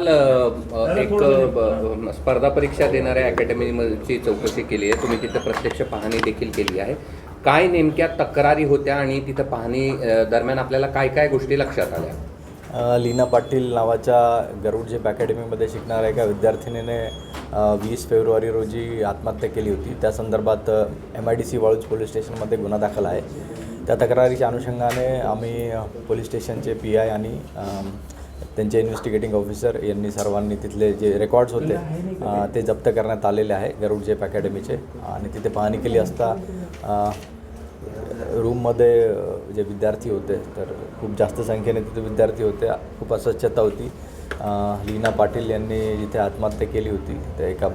काल स्पर्धा परीक्षा देणाऱ्या अकॅडमीची चौकशी केली आहे. तुम्ही तिथं प्रत्यक्ष पाहणी देखील केली आहे. काय नेमक्या तक्रारी होत्या आणि तिथं पाहणी दरम्यान आपल्याला काय काय गोष्टी लक्षात आल्या? लीना पाटील नावाच्या गरुड झेप अकॅडमीमध्ये शिकणाऱ्या एका विद्यार्थिनीने 20 फेब्रुवारी रोजी आत्महत्या केली होती. त्या संदर्भात MIDC वाळूज पोलीस स्टेशनमध्ये गुन्हा दाखल आहे. त्या तक्रारीच्या अनुषंगाने आम्ही पोलीस स्टेशनचे PI आणि त्यांचे इन्व्हेस्टिगेटिंग ऑफिसर यांनी सर्वांनी तिथले जे रेकॉर्ड्स होते ते जप्त करण्यात आलेले आहे गरुड झेप अकॅडमीचे. आणि तिथे पाहणी केली असता रूममध्ये जे विद्यार्थी होते तर खूप जास्त संख्येने तिथे विद्यार्थी होते. खूप अस्वच्छता होती. लीना पाटील यांनी जिथे आत्महत्या केली होती त्या एका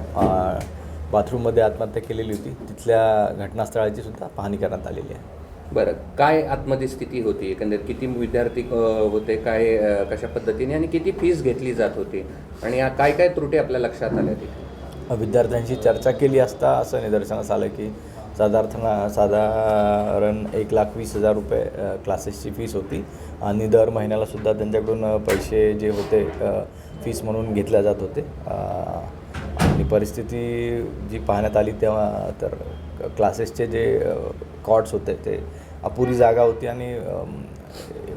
बाथरूममध्ये आत्महत्या केलेली होती. तिथल्या घटनास्थळाची सुद्धा पाहणी करण्यात आलेली आहे. बरं, काय आतमध्ये स्थिती होती एकंदरीत? किती विद्यार्थी होते, काय कशा पद्धतीने आणि किती फीस घेतली जात होती आणि काय काय त्रुटी आपल्या लक्षात आल्या तिथे? विद्यार्थ्यांशी चर्चा केली असता असं निदर्शनास आलं की साधारण 1,20,000 रुपये क्लासेसची फीस होती आणि दर महिन्यालासुद्धा त्यांच्याकडून पैसे जे होते फीस म्हणून घेतल्या जात होते. आणि परिस्थिती जी पाहण्यात आली तेव्हा तर क्लासेसचे जे कॉट्स होते ते अपुरी जागा होती आणि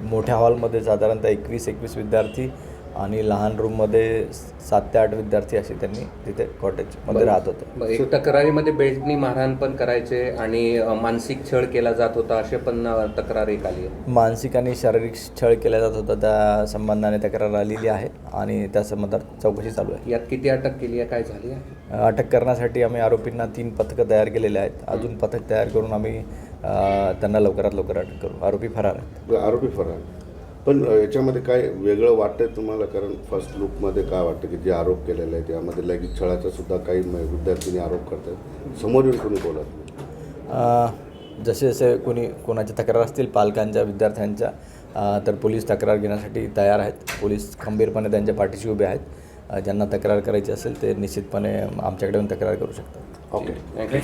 मोठ्या हॉलमध्ये साधारणतः 21 विद्यार्थी आणि लहान रूममध्ये 7 ते 8 विद्यार्थी असे त्यांनी तिथे कॉटेजमध्ये राहत होते. एक तक्रारीमध्ये बेल्टनी मारहाण पण करायचे आणि मानसिक छळ केला जात होता असे पण तक्रार एक आली आहे. मानसिक आणि शारीरिक छळ केला जात होता त्या संबंधाने तक्रार आलेली आहे आणि त्या संबंधात चौकशी चालू आहे. यात किती अटक केली आहे, काय झाली आहे? अटक करण्यासाठी आम्ही आरोपींना 3 पथकं तयार केलेले आहेत. अजून पथक तयार करून आम्ही त्यांना लवकरात लवकर अटक करू. आरोपी फरार आहेत. आरोपी फरार. पण याच्यामध्ये काय वेगळं वाटतंय तुम्हाला? कारण फर्स्ट लुकमध्ये काय वाटतं की जे आरोप केलेले आहेत त्यामध्ये लैंगिक छळाचा सुद्धा काही विद्यार्थ्यांनी आरोप करतात. समोर येऊन कोणी बोलत नाही. जसे जसे कोणाच्या तक्रार असतील पालकांच्या विद्यार्थ्यांच्या तर पोलीस तक्रार घेण्यासाठी तयार आहेत. पोलीस खंबीरपणे त्यांच्या पाठीशी उभे आहेत. ज्यांना तक्रार करायची असेल ते निश्चितपणे आमच्याकडे येऊन तक्रार करू शकतात. Okay, thank you.